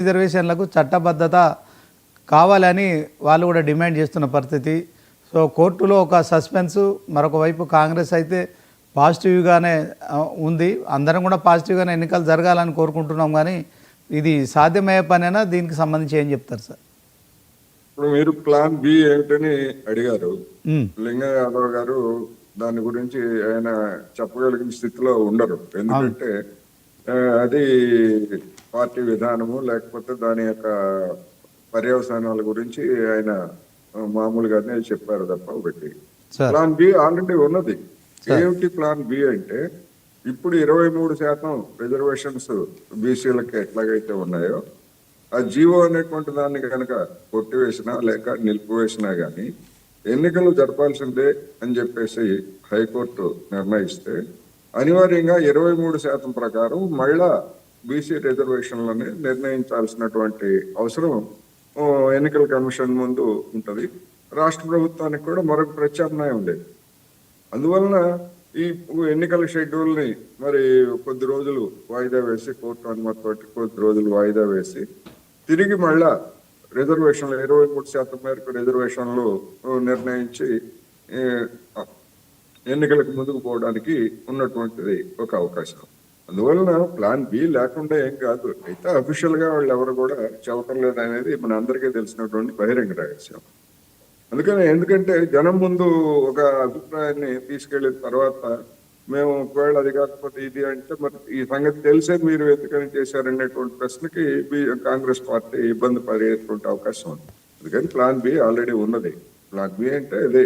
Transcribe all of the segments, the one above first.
రిజర్వేషన్లకు చట్టబద్ధత కావాలని వాళ్ళు కూడా డిమాండ్ చేస్తున్న పరిస్థితి. సో కోర్టులో ఒక సస్పెన్స్, మరొక వైపు కాంగ్రెస్ అయితే పాజిటివ్గానే ఉంది. అందరం కూడా పాజిటివ్గానే ఎన్నికలు జరగాలని కోరుకుంటున్నాం. కానీ ఇది సాధ్యమయ్యే పనేనా? దీనికి సంబంధించి ఏం చెప్తారు సార్? ఇప్పుడు మీరు ప్లాన్ బి ఏమిటని అడిగారు. లింగ యాదవ్ గారు దాని గురించి ఆయన చెప్పగలిగిన స్థితిలో ఉండరు. ఎందుకంటే అది పార్టీ విధానము లేకపోతే దాని యొక్క పర్యవసానాల గురించి ఆయన మామూలుగానే చెప్పారు తప్ప. ఒకటి ప్లాన్ బి ఆల్రెడీ ఉన్నది. ఏమిటి ప్లాన్ బి అంటే, ఇప్పుడు 23% రిజర్వేషన్స్ బీసీలకి ఎట్లాగైతే ఉన్నాయో, ఆ జీవో అనేటువంటి దాన్ని కనుక కొట్టివేసినా లేక నిలిపివేసినా గానీ ఎన్నికలు జరపాల్సిందే అని చెప్పేసి హైకోర్టు నిర్ణయిస్తే అనివార్యంగా 23% ప్రకారం మళ్ళా బీసీ రిజర్వేషన్లని నిర్ణయించాల్సినటువంటి అవసరం ఎన్నికల కమిషన్ ముందు ఉంటది. రాష్ట్ర ప్రభుత్వానికి కూడా మరొక ప్రత్యామ్నాయం లేదు. అందువలన ఈ ఎన్నికల షెడ్యూల్ ని మరి కొద్ది రోజులు వాయిదా వేసి, కోర్టు అనుమతి కొద్ది రోజులు వాయిదా వేసి తిరిగి మళ్ళా రిజర్వేషన్లు 23% మేరకు రిజర్వేషన్లు నిర్ణయించి ఎన్నికలకు ముందుకు పోవడానికి ఉన్నటువంటిది ఒక అవకాశం. అందువలన ప్లాన్ బి లేకుండా ఏం కాదు. అయితే అఫీషియల్ గా వాళ్ళు ఎవరు కూడా చెప్పడం లేదు అనేది మన అందరికీ తెలిసినటువంటి బహిరంగ రహస్యం. అందుకని ఎందుకంటే జనం ముందు ఒక అభిప్రాయాన్ని తీసుకెళ్లిన తర్వాత మేము ఒకవేళ అది కాకపోతే ఇది అంటే మరి ఈ సంగతి తెలిసే మీరు ఎందుకని చేశారనేటువంటి ప్రశ్నకి కాంగ్రెస్ పార్టీ ఇబ్బంది పడేటువంటి అవకాశం ఉంది. అందుకని ప్లాన్ బి ఆల్రెడీ ఉన్నది. ప్లాన్ బి అంటే అదే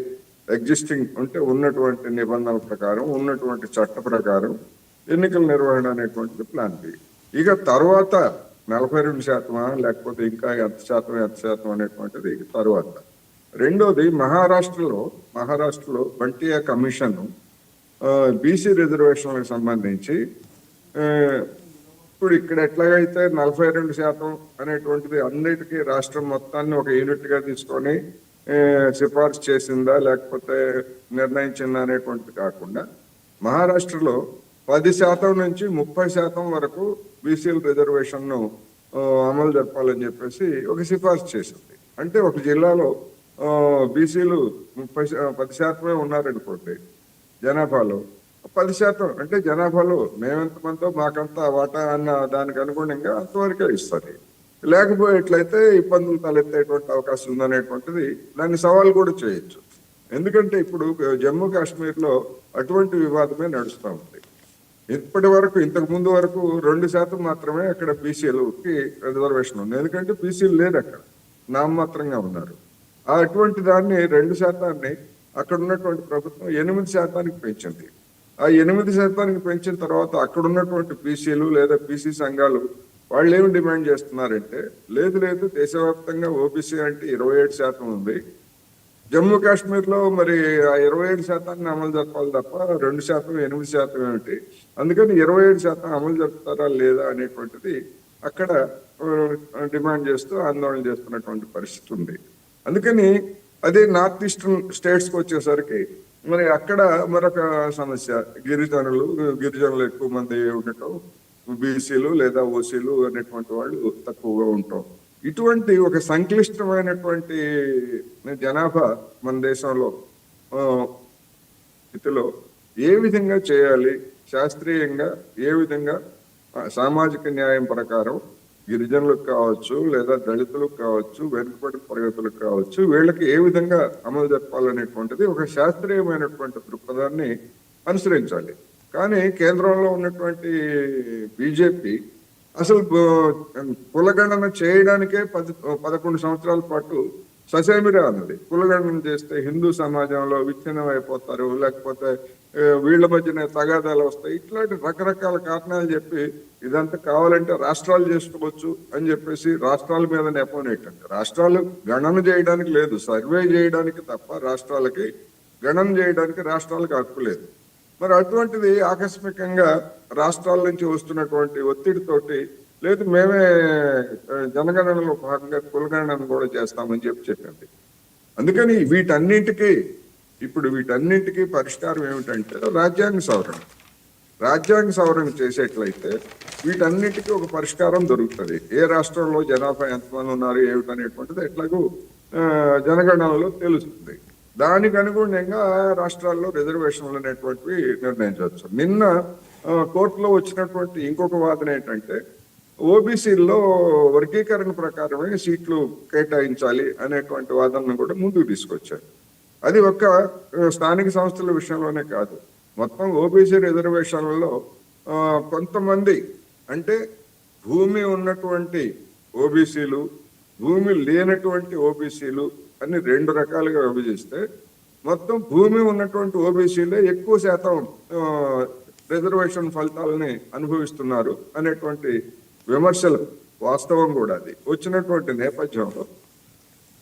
ఎగ్జిస్టింగ్ అంటే ఉన్నటువంటి నిబంధనల ప్రకారం, ఉన్నటువంటి చట్ట ప్రకారం ఎన్నికల నిర్వహణ అనేటువంటిది ప్లాన్ బి. ఇక తర్వాత 42% లేకపోతే ఇంకా ఎంత శాతం అనేటువంటిది తర్వాత. రెండోది మహారాష్ట్రలో బంటియా కమిషన్ బీసీ రిజర్వేషన్లకు సంబంధించి ఇప్పుడు ఇక్కడ ఎట్లాగైతే 42% అనేటువంటిది అన్నిటికీ రాష్ట్రం మొత్తాన్ని ఒక యూనిట్ గా తీసుకొని సిఫార్సు చేసిందా లేకపోతే నిర్ణయించిందా అనేటువంటిది కాకుండా, మహారాష్ట్రలో 10% నుంచి 30% వరకు బీసీల రిజర్వేషన్ ను అమలు జరపాలని చెప్పేసి ఒక సిఫార్సు చేసింది. అంటే ఒక జిల్లాలో బీసీలు 10% ఉన్నారనుకోండి జనాభాలో, 10% అంటే జనాభాలో మేమెంతమందో మాకంతా వాటా అన్న దానికి అనుగుణంగా అంతవరకే ఇస్తుంది. లేకపోయేట్లయితే ఇబ్బందులు తలెత్తేటువంటి అవకాశం ఉందనేటువంటిది దాన్ని సవాల్ కూడా చేయొచ్చు. ఎందుకంటే ఇప్పుడు జమ్మూ కాశ్మీర్ లో అటువంటి వివాదమే నడుస్తూ ఉంది. ఇప్పటి వరకు ఇంతకు ముందు వరకు 2% మాత్రమే అక్కడ బీసీలకి రిజర్వేషన్ ఉంది. ఎందుకంటే బీసీలు లేదు, అక్కడ నామమాత్రంగా ఉన్నారు. అటువంటి దాన్ని 2% అక్కడ ఉన్నటువంటి ప్రభుత్వం 8% పెంచింది. ఆ 8% పెంచిన తర్వాత అక్కడ ఉన్నటువంటి బీసీలు లేదా బీసీ సంఘాలు వాళ్ళు ఏమి డిమాండ్ చేస్తున్నారంటే, లేదు దేశవ్యాప్తంగా ఓబీసీ అంటే 27% ఉంది, జమ్మూ కాశ్మీర్ లో మరి ఆ 27% అమలు జరపాలి తప్ప 2%, 8% ఏమిటి, అందుకని 27% అమలు జరుపుతారా లేదా అనేటువంటిది అక్కడ డిమాండ్ చేస్తూ ఆందోళన చేస్తున్నటువంటి పరిస్థితి ఉంది. అందుకని అదే నార్త్ ఈస్టర్న్ స్టేట్స్ కి వచ్చేసరికి మరి అక్కడ మరొక సమస్య, గిరిజనులు ఎక్కువ మంది ఉండటం, బీసీలు లేదా ఓసీలు అనేటువంటి వాళ్ళు తక్కువగా ఉంటాం. ఇటువంటి ఒక సంక్లిష్టమైనటువంటి జనాభా మన దేశంలో స్థితిలో ఏ విధంగా చేయాలి, శాస్త్రీయంగా ఏ విధంగా సామాజిక న్యాయం ప్రకారం గిరిజనులకు కావచ్చు లేదా దళితులకు కావచ్చు, వెనుకబడిన తరగతులకు కావచ్చు, వీళ్ళకి ఏ విధంగా అమలు జరపాలనేటువంటిది ఒక శాస్త్రీయమైనటువంటి దృక్పథాన్ని అనుసరించాలి. కానీ కేంద్రంలో ఉన్నటువంటి బీజేపీ అసలు కులగణన చేయడానికే 11 సంవత్సరాల పాటు ససేమిరా అన్నది. కులగణన చేస్తే హిందూ సమాజంలో విచ్ఛిన్నం అయిపోతారు, లేకపోతే వీళ్ళ మధ్యన తగాదాలు వస్తాయి, ఇట్లాంటి రకరకాల కారణాలు చెప్పి ఇదంతా కావాలంటే రాష్ట్రాలు చేసుకోవచ్చు అని చెప్పేసి రాష్ట్రాల మీద నెపనేటండి. రాష్ట్రాలు గణన చేయడానికి లేదు, సర్వే చేయడానికి తప్ప రాష్ట్రాలకి గణన చేయడానికి రాష్ట్రాలకు హక్కు లేదు. మరి అటువంటిది ఆకస్మికంగా రాష్ట్రాల నుంచి వస్తున్నటువంటి ఒత్తిడితోటి లేదు మేమే జనగణనలో భాగంగా కులగణన కూడా చేస్తామని చెప్పింది. అందుకని వీటన్నింటికీ పరిష్కారం ఏమిటంటే రాజ్యాంగ సవరణ. రాజ్యాంగ సవరణ చేసేట్లయితే వీటన్నిటికీ ఒక పరిష్కారం దొరుకుతుంది. ఏ రాష్ట్రంలో జనాభా ఎంతమంది ఉన్నారు ఏమిటనేటువంటిది ఎట్లాగూ జనగణనలో తెలుస్తుంది. దానికి అనుగుణంగా రాష్ట్రాల్లో రిజర్వేషన్లు అనేటువంటివి నిర్ణయించవచ్చు. నిన్న కోర్టులో వచ్చినటువంటి ఇంకొక వాదన ఏంటంటే ఓబీసీల్లో వర్గీకరణ ప్రకారమే సీట్లు కేటాయించాలి అనేటువంటి వాదనను కూడా ముందుకు తీసుకొచ్చారు. అది ఒక్క స్థానిక సంస్థల విషయంలోనే కాదు, మొత్తం ఓబీసీ రిజర్వేషన్లలో కొంతమంది అంటే భూమి ఉన్నటువంటి ఓబీసీలు, భూమి లేనటువంటి ఓబీసీలు అని రెండు రకాలుగా విభజిస్తే మొత్తం భూమి ఉన్నటువంటి ఓబీసీలే ఎక్కువ శాతం రిజర్వేషన్ ఫలితాలని అనుభవిస్తున్నారు అనేటువంటి విమర్శలు వాస్తవం కూడా. అది వచ్చినటువంటి నేపథ్యంలో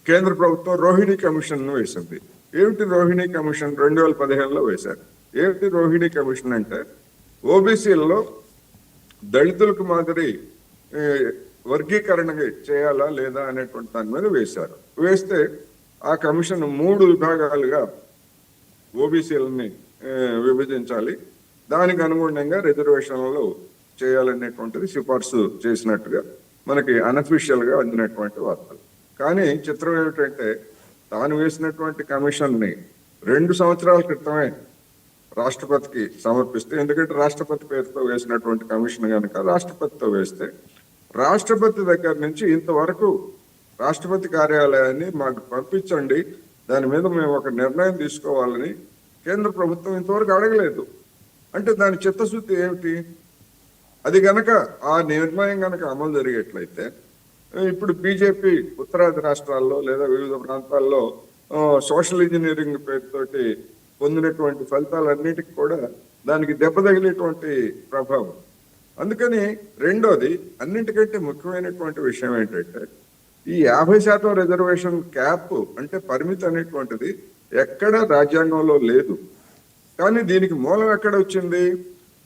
కేంద్ర ప్రభుత్వం రోహిణి కమిషన్ వేసింది. ఏమిటి రోహిణి కమిషన్? 2015లో వేశారు. ఏమిటి రోహిణి కమిషన్ అంటే ఓబీసీలలో దళితులకు మాదిరి వర్గీకరణ చేయాలా లేదా అనేటువంటి దాని మీద వేశారు. వేస్తే ఆ కమిషన్ 3 విభాగాలుగా ఓబీసీలని విభజించాలి, దానికి అనుగుణంగా రిజర్వేషన్లు చేయాలనేటువంటిది సిఫార్సు చేసినట్టుగా మనకి అన్అఫీషియల్ గా అందినటువంటి వార్తలు. కానీ చిత్రం ఏమిటంటే తాను వేసినటువంటి కమిషన్ని 2 సంవత్సరాల క్రితమే రాష్ట్రపతికి సమర్పిస్తే, ఎందుకంటే రాష్ట్రపతి పేరుతో వేసినటువంటి కమిషన్ కనుక రాష్ట్రపతితో వేస్తే రాష్ట్రపతి దగ్గర నుంచి ఇంతవరకు రాష్ట్రపతి కార్యాలయాన్ని మాకు పంపించండి, దాని మీద మేము ఒక నిర్ణయం తీసుకోవాలని కేంద్ర ప్రభుత్వం ఇంతవరకు అడగలేదు. అంటే దాని చిత్తశుద్ధి ఏమిటి? అది గనక ఆ నిర్ణయం గనక అమలు జరిగేట్లయితే ఇప్పుడు బీజేపీ ఉత్తరాది రాష్ట్రాల్లో లేదా వివిధ ప్రాంతాల్లో సోషల్ ఇంజనీరింగ్ పేరుతోటి పొందినటువంటి ఫలితాలన్నిటికీ కూడా దానికి దెబ్బ తగిలేటువంటి ప్రభావం. అందుకని రెండోది అన్నింటికంటే ముఖ్యమైనటువంటి విషయం ఏంటంటే ఈ 50% రిజర్వేషన్ క్యాప్ అంటే పరిమితి అనేటువంటిది ఎక్కడ రాజ్యాంగంలో లేదు. కానీ దీనికి మూలం ఎక్కడ వచ్చింది?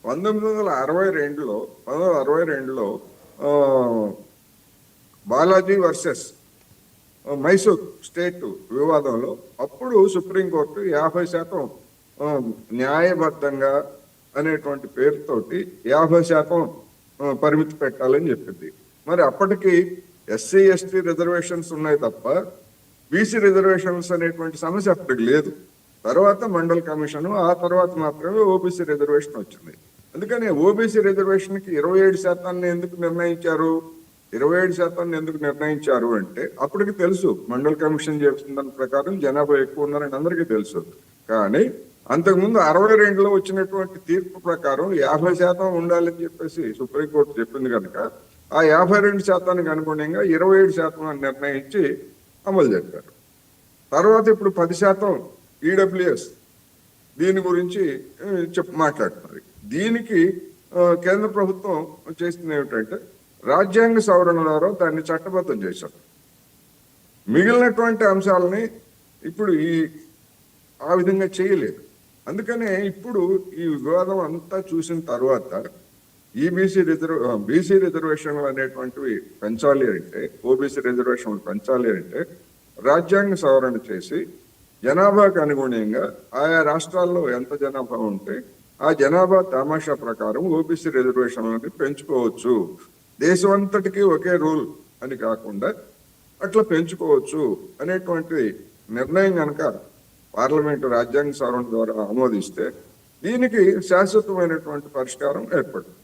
1962లో బాలాజీ వర్సెస్ మైసూర్ స్టేట్ వివాదంలో అప్పుడు సుప్రీంకోర్టు 50% న్యాయబద్ధంగా అనేటువంటి పేరుతోటి 50% పరిమితి పెట్టాలని చెప్పింది. మరి అప్పటికి ఎస్సీ ఎస్టీ రిజర్వేషన్స్ ఉన్నాయి తప్ప బీసీ రిజర్వేషన్స్ అనేటువంటి సమస్య అప్పటికి లేదు. తర్వాత మండల్ కమిషన్, ఆ తర్వాత మాత్రమే ఓబీసీ రిజర్వేషన్ వచ్చింది. అందుకని ఓబీసీ రిజర్వేషన్ కి 27% ఎందుకు నిర్ణయించారు? 27% ఎందుకు నిర్ణయించారు అంటే అప్పటికి తెలుసు, మండల్ కమిషన్ చేసిన దాని ప్రకారం జనాభా ఎక్కువ ఉన్నారని అందరికీ తెలుసు. కానీ అంతకుముందు 62లో వచ్చినటువంటి తీర్పు ప్రకారం 50% ఉండాలని చెప్పేసి సుప్రీంకోర్టు చెప్పింది కనుక ఆ 52%కి అనుగుణంగా 27% అని నిర్ణయించి అమలు జరిపారు. తర్వాత ఇప్పుడు 10% ఈడబ్ల్యూఎస్ దీని గురించి మాట్లాడుతున్నారు. దీనికి కేంద్ర ప్రభుత్వం చేస్తుంది ఏమిటంటే రాజ్యాంగ సవరణ ద్వారా దాన్ని చట్టబద్ధం చేశారు. మిగిలినటువంటి అంశాలని ఇప్పుడు ఆ విధంగా చేయలేదు. అందుకనే ఇప్పుడు ఈ వివాదం అంతా చూసిన తర్వాత బీసీ రిజర్వేషన్లు అనేటువంటివి పెంచాలి అంటే, ఓబీసీ రిజర్వేషన్లు పెంచాలి అంటే రాజ్యాంగ సవరణ చేసి జనాభాకు అనుగుణంగా ఆయా రాష్ట్రాల్లో ఎంత జనాభా ఉంటే ఆ జనాభా తమాషా ప్రకారం ఓబీసీ రిజర్వేషన్లని పెంచుకోవచ్చు. దేశమంతటికి ఒకే రూల్ అని కాకుండా అట్లా పెంచుకోవచ్చు అనేటువంటి నిర్ణయం కనుక పార్లమెంటు రాజ్యాంగ సవరణ ద్వారా ఆమోదిస్తే దీనికి శాశ్వతమైనటువంటి పరిష్కారం ఏర్పడుతుంది.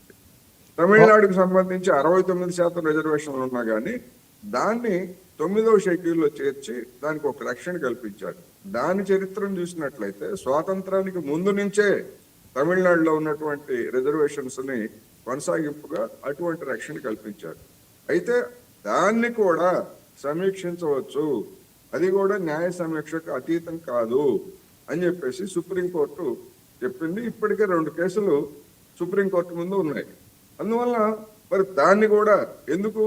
తమిళనాడుకు సంబంధించి 69% రిజర్వేషన్లు ఉన్నా కానీ దాన్ని 9వ షెడ్యూల్లో చేర్చి దానికి ఒక రక్షణ కల్పించారు. దాని చరిత్రను చూసినట్లయితే స్వాతంత్రానికి ముందు నుంచే తమిళనాడులో ఉన్నటువంటి రిజర్వేషన్స్ ని కొనసాగింపుగా అటువంటి రక్షణ కల్పించారు. అయితే దాన్ని కూడా సమీక్షించవచ్చు, అది కూడా న్యాయ సమీక్షకు అతీతం కాదు అని చెప్పేసి సుప్రీంకోర్టు చెప్పింది. ఇప్పటికే 2 కేసులు సుప్రీంకోర్టు ముందు ఉన్నాయి. అందువల్ల మరి దాన్ని కూడా ఎందుకు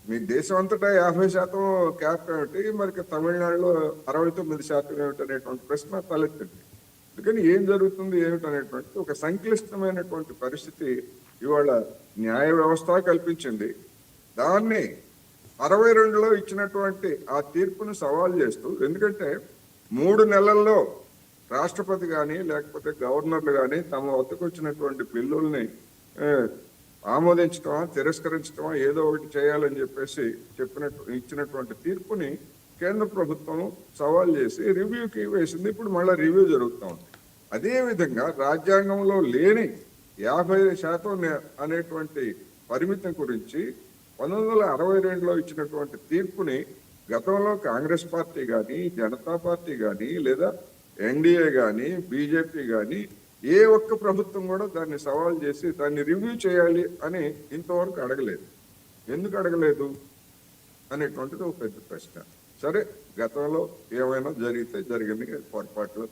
మీ దేశం అంతటా 50% క్యాప్ ఏమిటి, మరి తమిళనాడులో 69% ఏమిటి అనేటువంటి ప్రశ్న తలెత్తింది. అందుకని ఏం జరుగుతుంది ఏమిటనేటువంటి ఒక సంక్లిష్టమైనటువంటి పరిస్థితి ఇవాళ న్యాయ వ్యవస్థ కల్పించింది. దాన్ని 62లో ఇచ్చినటువంటి ఆ తీర్పును సవాల్ చేస్తూ, ఎందుకంటే 3 నెలల్లో రాష్ట్రపతి కానీ లేకపోతే గవర్నర్లు కానీ తమ వద్దకు వచ్చినటువంటి బిల్లుల్ని ఏ, ఆమోదించటమా తిరస్కరించటమా ఏదో ఒకటి చేయాలని చెప్పేసి ఇచ్చినటువంటి తీర్పుని కేంద్ర ప్రభుత్వం సవాల్ చేసి రివ్యూకి వేసింది. ఇప్పుడు మళ్ళీ రివ్యూ జరుగుతూ ఉంది. అదే విధంగా రాజ్యాంగంలో లేని 50% అనేటువంటి పరిమితి గురించి 1962లో ఇచ్చినటువంటి తీర్పుని గతంలో కాంగ్రెస్ పార్టీ కానీ జనతా పార్టీ కానీ లేదా ఎన్డీఏ కానీ బీజేపీ కానీ ఏ ఒక్క ప్రభుత్వం కూడా దాన్ని సవాల్ చేసి దాన్ని రివ్యూ చేయాలి అని ఇంతవరకు అడగలేదు. ఎందుకు అడగలేదు అనేటువంటిది ఒక పెద్ద ప్రశ్న. సరే, గతంలో ఏమైనా జరిగింది పొరపాట్లు.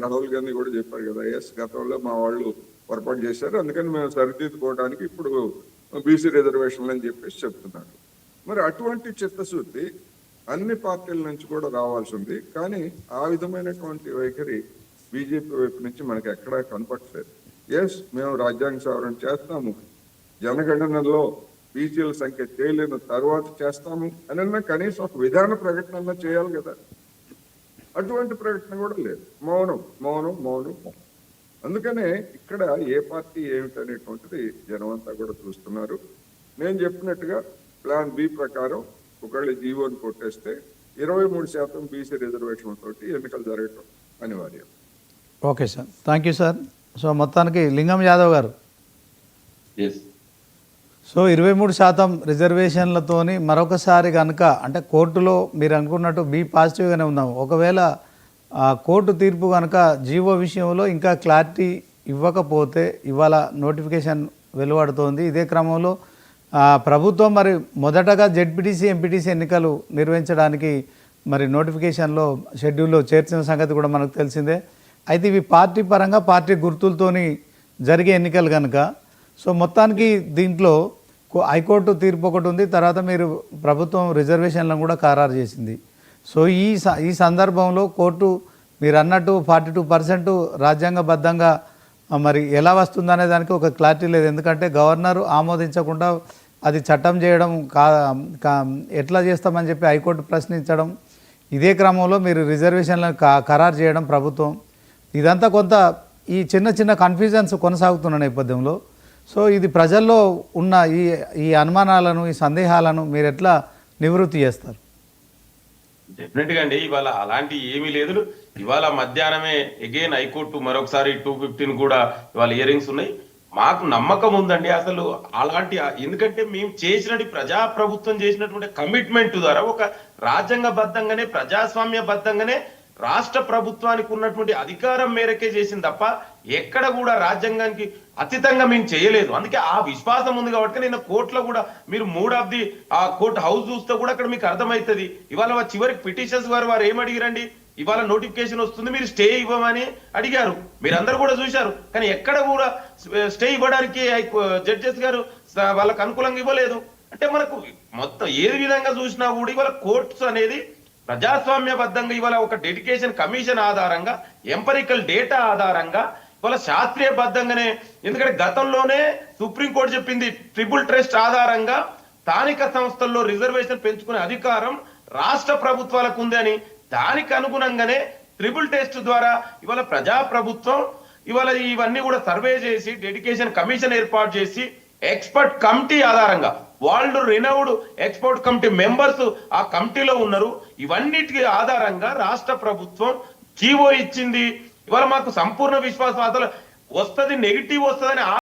రాహుల్ గాంధీ కూడా చెప్పారు కదా, ఎస్ గతంలో మా వాళ్ళు పొరపాటు చేశారు, అందుకని మేము సరిదిద్దుకోవడానికి ఇప్పుడు బీసీ రిజర్వేషన్లు అని చెప్పేసి చెప్తున్నారు. మరి అటువంటి చిత్తశుద్ధి అన్ని పార్టీల నుంచి కూడా రావాల్సి ఉంది. కానీ ఆ విధమైనటువంటి వైఖరి బీజేపీ వైపు నుంచి మనకి ఎక్కడా కనపట్లేదు. ఎస్ మేము రాజ్యాంగ సవరణ చేస్తాము, జనగణనలో బీసీల సంఖ్య చేయలేని తర్వాత చేస్తాము అని కనీసం ఒక విధాన ప్రకటన చేయాలి కదా. అటువంటి ప్రకటన కూడా లేదు. మౌనం మౌనం మౌనం మౌనం. అందుకనే ఇక్కడ ఏ పార్టీ ఏమిటనేటువంటిది జనమంతా కూడా చూస్తున్నారు. నేను చెప్పినట్టుగా ప్లాన్ బి ప్రకారం ఒకళ్ళు జీవోని కొట్టేస్తే 23% బీసీ రిజర్వేషన్ తోటి ఎన్నికలు జరగటం అనివార్యం. Okay sir, thank you sir. So మొత్తానికి లింగం యాదవ్ గారు, సో 23% రిజర్వేషన్లతోని మరొకసారి కనుక అంటే కోర్టులో మీరు అనుకున్నట్టు బి పాజిటివ్గానే ఉన్నాం. ఒకవేళ కోర్టు తీర్పు కనుక జీవో విషయంలో ఇంకా క్లారిటీ ఇవ్వకపోతే ఇవాళ నోటిఫికేషన్ వెలువడుతోంది. ఇదే క్రమంలో ప్రభుత్వం మరి మొదటగా జెడ్పీటీసీ ఎంపీటీసీ ఎన్నికలు నిర్వహించడానికి మరి నోటిఫికేషన్లో షెడ్యూల్లో చేర్చిన సంగతి కూడా మనకు తెలిసిందే. అయితే ఇవి పార్టీ పరంగా పార్టీ గుర్తులతోని జరిగే ఎన్నికలు కనుక సో మొత్తానికి దీంట్లో హైకోర్టు తీర్పు ఒకటి ఉంది, తర్వాత మీరు ప్రభుత్వం రిజర్వేషన్లను కూడా ఖరారు చేసింది. సో ఈ సందర్భంలో కోర్టు మీరు అన్నట్టు 42% రాజ్యాంగబద్ధంగా మరి ఎలా వస్తుందనే దానికి ఒక క్లారిటీ లేదు. ఎందుకంటే గవర్నర్ ఆమోదించకుండా అది చట్టం చేయడం ఎట్లా చేస్తామని చెప్పి హైకోర్టు ప్రశ్నించడం, ఇదే క్రమంలో మీరు రిజర్వేషన్లను ఖరారు చేయడం ప్రభుత్వం, ఇదంతా కొంత ఈ చిన్న చిన్న కన్ఫ్యూజన్స్ కొనసాగుతున్న నేపథ్యంలో సో ఇది ప్రజల్లో ఉన్న ఈ అనుమానాలను ఈ సందేహాలను మీరు ఎట్లా నివృత్తి చేస్తారు? డెఫినెట్ గా అండి, ఇవాళ అలాంటి ఏమీ లేదు. ఇవాళ మధ్యాహ్నమే అగైన్ హైకోర్టు మరొకసారి 215 కూడా ఇవాళ హియరింగ్స్ ఉన్నాయి. మాకు నమ్మకం ఉందండి అసలు అలాంటి, ఎందుకంటే మేము చేసినట్టు ప్రజాప్రభుత్వం చేసినటువంటి కమిట్మెంట్ ద్వారా ఒక రాజ్యాంగబద్ధంగానే ప్రజాస్వామ్యబద్ధంగానే రాష్ట్ర ప్రభుత్వానికి ఉన్నటువంటి అధికారం మేరకే చేసింది తప్ప ఎక్కడ కూడా రాజ్యాంగానికి అతీతంగా మేము చేయలేదు. అందుకే ఆ విశ్వాసం ఉంది కాబట్టి నేను కోర్టులో కూడా మీరు ఆ కోర్టు హౌస్ చూస్తే కూడా అక్కడ మీకు అర్థమవుతుంది. ఇవాళ చివరికి పిటిషన్స్ వారు ఏమడిగారండి, ఇవాళ నోటిఫికేషన్ వస్తుంది మీరు స్టే ఇవ్వమని అడిగారు, మీరందరూ కూడా చూశారు. కానీ ఎక్కడ కూడా స్టే ఇవ్వడానికి జడ్జెస్ గారు వాళ్ళకు అనుకూలంగా ఇవ్వలేదు. అంటే మనకు మొత్తం ఏ విధంగా చూసినా కూడా ఇవాళ కోర్ట్స్ అనేది ప్రజాస్వామ్యబద్ధంగా ఇవాళ ఒక డెడికేషన్ కమిషన్ ఆధారంగా ఎంపరికల్ డేటా ఆధారంగా ఇవాళ శాస్త్రీయబద్ధంగానే, ఎందుకంటే గతంలోనే సుప్రీంకోర్టు చెప్పింది ట్రిపుల్ ట్రస్ట్ ఆధారంగా స్థానిక సంస్థల్లో రిజర్వేషన్ పెంచుకునే అధికారం రాష్ట్ర ప్రభుత్వాలకు ఉంది అని, దానికి అనుగుణంగానే ట్రిపుల్ టెస్ట్ ద్వారా ఇవాళ ప్రజాప్రభుత్వం ఇవాళ ఇవన్నీ కూడా సర్వే చేసి డెడికేషన్ కమిషన్ ఏర్పాటు చేసి ఎక్స్పర్ట్ కమిటీ ఆధారంగా world renowned expert committee members ఆ కమిటీలో ఉన్నారు. ఇవన్నిటి ఆధారంగా రాష్ట్ర ప్రభుత్వం జీవో ఇచ్చింది. ఇవాళ మాకు సంపూర్ణ విశ్వాసం అసలు వస్తుంది, నెగిటివ్ వస్తుందని